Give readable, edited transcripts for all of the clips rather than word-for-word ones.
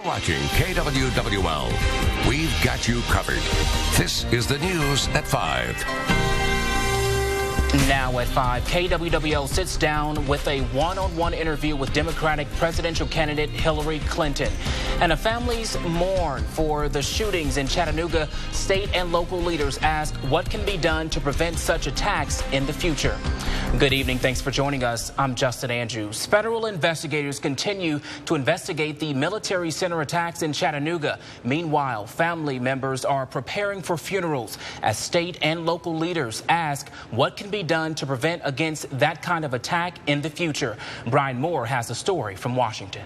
Watching KWWL. We've got you covered. This is the news at 5. Now at 5, KWWL sits down with a one-on-one interview with Democratic presidential candidate Hillary Clinton. And families mourn for the shootings in Chattanooga. State and local leaders ask what can be done to prevent such attacks in the future. Good evening. Thanks for joining us. I'm Justin Andrews. Federal investigators continue to investigate the military center attacks in Chattanooga. Meanwhile, family members are preparing for funerals as state and local leaders ask what can be done to prevent against that kind of attack in the future. Brian Moore has a story from Washington.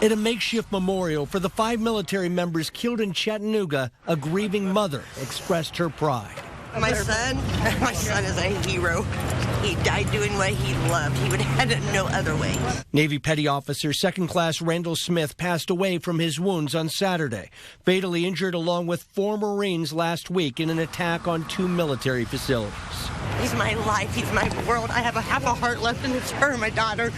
At a makeshift memorial for the 5 military members killed in Chattanooga, a grieving mother expressed her pride. My son is a hero. He died doing what he loved. He would have had it no other way. Navy Petty Officer 2nd Class Randall Smith passed away from his wounds on Saturday, fatally injured along with 4 Marines last week in an attack on 2 military facilities. He's my life. He's my world. I have half a heart left, and it's her, my daughter.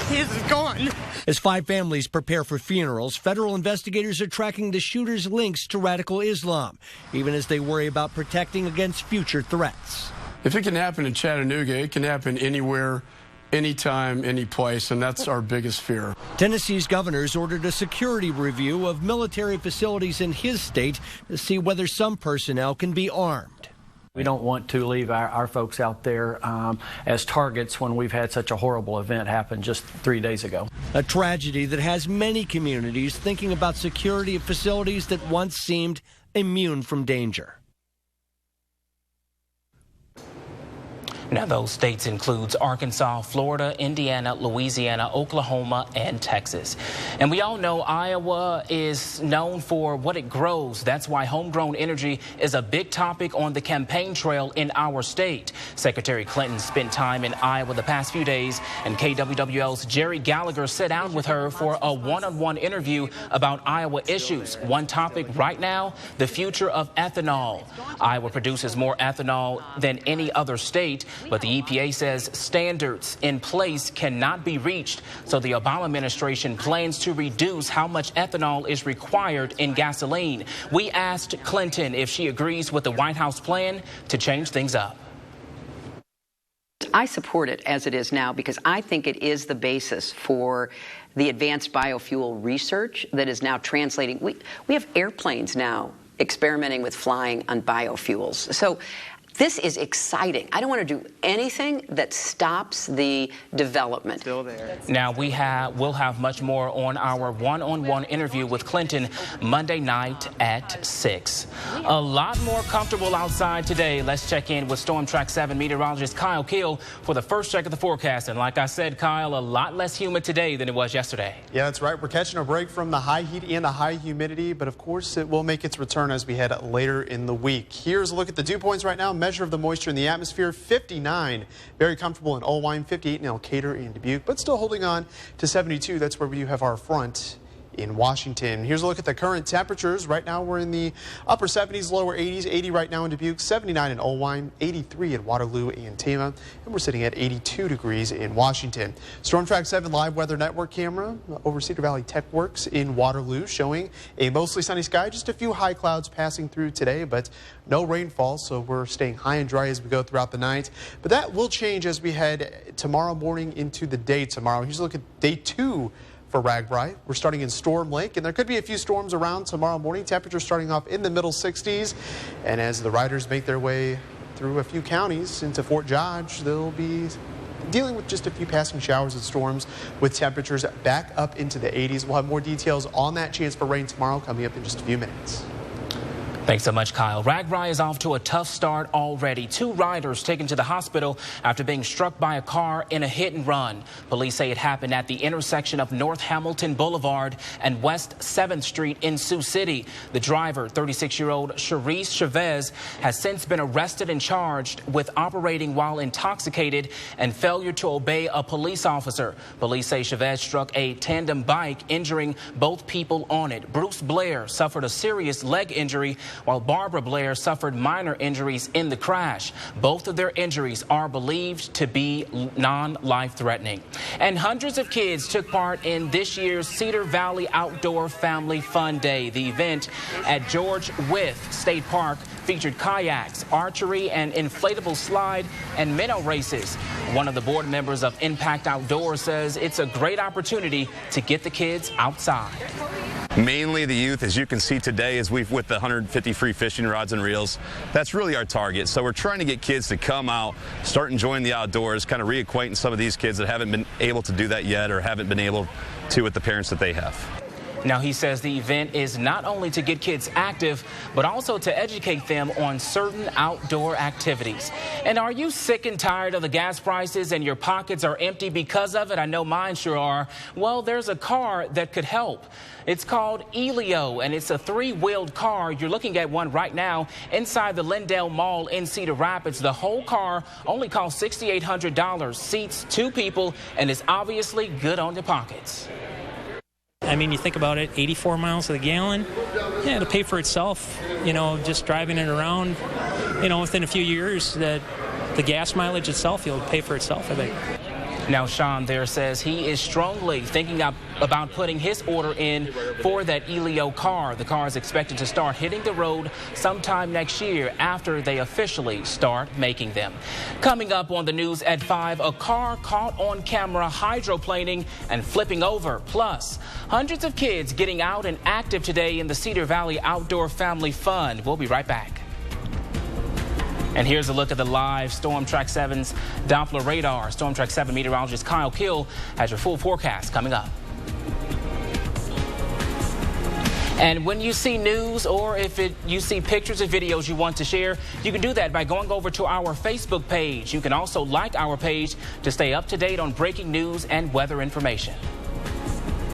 His is gone. As 5 families prepare for funerals, federal investigators are tracking the shooter's links to radical Islam, even as they worry about protecting against future threats. If it can happen in Chattanooga, it can happen anywhere, anytime, any place, and that's our biggest fear. Tennessee's governor's ordered a security review of military facilities in his state to see whether some personnel can be armed. We don't want to leave our folks out there as targets when we've had such a horrible event happen just 3 days ago. A tragedy that has many communities thinking about security of facilities that once seemed immune from danger. Now, those states includes Arkansas, Florida, Indiana, Louisiana, Oklahoma, and Texas. And we all know Iowa is known for what it grows. That's why homegrown energy is a big topic on the campaign trail in our state. Secretary Clinton spent time in Iowa the past few days, and KWWL's Jerry Gallagher sat down with her for a one-on-one interview about Iowa issues. One topic right now, the future of ethanol. Iowa produces more ethanol than any other state, but the EPA says standards in place cannot be reached, so the Obama administration plans to reduce how much ethanol is required in gasoline. We asked Clinton if she agrees with the White House plan to change things up. I support it as it is now because I think it is the basis for the advanced biofuel research that is now translating. We have airplanes now experimenting with flying on biofuels. So this is exciting. I don't want to do anything that stops the development. Still there. Now, we'll have much more on our one-on-one interview with Clinton Monday night at 6. A lot more comfortable outside today. Let's check in with Storm Track 7 meteorologist Kyle Keel for the first check of the forecast. And like I said, Kyle, a lot less humid today than it was yesterday. Yeah, that's right. We're catching a break from the high heat and the high humidity, but of course it will make its return as we head later in the week. Here's a look at the dew points right now. Measure of the moisture in the atmosphere, 59. Very comfortable in Oelwein, 58 in Elkader and Dubuque, but still holding on to 72. That's where we do have our front in Washington. Here's a look at the current temperatures. Right now we're in the upper 70s, lower 80s, 80 right now in Dubuque, 79 in Oelwein, 83 in Waterloo and Tama, and we're sitting at 82 degrees in Washington. Storm Track 7 live weather network camera over Cedar Valley Tech Works in Waterloo showing a mostly sunny sky, just a few high clouds passing through today, but no rainfall, so we're staying high and dry as we go throughout the night. But that will change as we head tomorrow morning into the day tomorrow. Here's a look at day 2 for Ragbri. We're starting in Storm Lake, and there could be a few storms around tomorrow morning. Temperatures starting off in the middle 60s, and as the riders make their way through a few counties into Fort Dodge, they'll be dealing with just a few passing showers and storms with temperatures back up into the 80s. We'll have more details on that chance for rain tomorrow coming up in just a few minutes. Thanks so much, Kyle. Ragbri is off to a tough start already. 2 riders taken to the hospital after being struck by a car in a hit and run. Police say it happened at the intersection of North Hamilton Boulevard and West 7th Street in Sioux City. The driver, 36-year-old Charisse Chavez, has since been arrested and charged with operating while intoxicated and failure to obey a police officer. Police say Chavez struck a tandem bike, injuring both people on it. Bruce Blair suffered a serious leg injury while Barbara Blair suffered minor injuries in the crash. Both of their injuries are believed to be non-life-threatening. And hundreds of kids took part in this year's Cedar Valley Outdoor Family Fun Day. The event at George Wythe State Park featured kayaks, archery, and inflatable slide and minnow races. One of the board members of Impact Outdoors says it's a great opportunity to get the kids outside. Mainly the youth, as you can see today, is with the 150 free fishing rods and reels. That's really our target. So we're trying to get kids to come out, start enjoying the outdoors, kind of reacquainting some of these kids that haven't been able to do that yet or haven't been able to with the parents that they have. Now, he says the event is not only to get kids active, but also to educate them on certain outdoor activities. And are you sick and tired of the gas prices and your pockets are empty because of it? I know mine sure are. Well, there's a car that could help. It's called Elio, and it's a three-wheeled car. You're looking at one right now inside the Lindale Mall in Cedar Rapids. The whole car only costs $6,800, seats 2 people, and is obviously good on your pockets. I mean, you think about it, 84 miles to the gallon, yeah, it'll pay for itself, you know, just driving it around, you know, within a few years, that the gas mileage itself, it'll pay for itself, I think. Now, Sean there says he is strongly thinking about putting his order in for that Elio car. The car is expected to start hitting the road sometime next year after they officially start making them. Coming up on the news at 5, a car caught on camera hydroplaning and flipping over. Plus, hundreds of kids getting out and active today in the Cedar Valley Outdoor Family Fun. We'll be right back. And here's a look at the live Storm Track 7's Doppler radar. Storm Track 7 meteorologist Kyle Kill has your full forecast coming up. And when you see news or if you see pictures or videos you want to share, you can do that by going over to our Facebook page. You can also like our page to stay up to date on breaking news and weather information.